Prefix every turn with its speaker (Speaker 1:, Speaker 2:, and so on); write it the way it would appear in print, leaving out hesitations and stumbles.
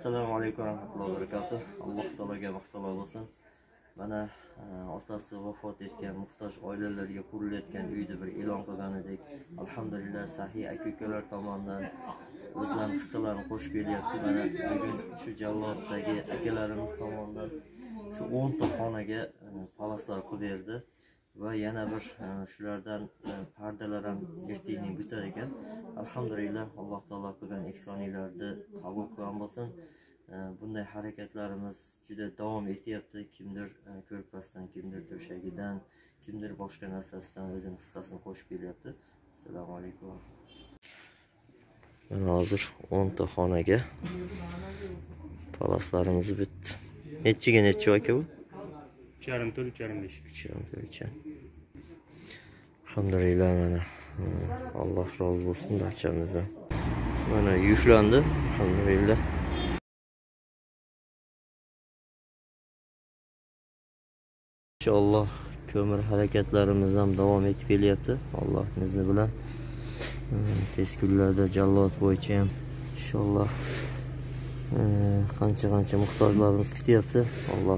Speaker 1: Assalomu alaykum rahmatullohi va barakatuh. Alloh taologa mahtallo bo'lsin. Mana otasi vafot etgan muhtoj oilalarga qurilayotgan uyda bir e'lon qilgan edik. Alhamdulillah sahiy aka-ukalar tomonidan o'zlarining hissalarini qo'shib beryapti. Mana bugun shu Jalloddagi akalarimiz tomonidan shu 10 ta xonaga palaslar qilib berdi va yana bir shulardan pardalar ham ertaning bitar ekan. Alhamdulillah Alloh taolo qilgan ihsonlarni qabul qilgan bo'lsin. Bunday harakatlarimiz juda davom etyapti. Kimdir ko'rpasdan, kimdir to'shagidan, kimdir boshqa narsasidan o'zining hissasini qo'shib kelyapti. Assalomu alaykum. Mana hozir 10 ta xonaga palaslarimiz bitdi. Nechiga necha aka bu?
Speaker 2: 3,5 to'l 3,5.
Speaker 1: 3,5. Alhamdulillah mana Alloh rozi bo'lsin barchamizdan. Mana yuklandi. Alhamdulillah. İnşallah ko'mir harakatlarimiz ham davom etib kelyapti. Allohning izni bilan tez kunlarda Jallod bo'yicha ham inshaalloh qancha muhtojlarimiz kutyapti. Alloh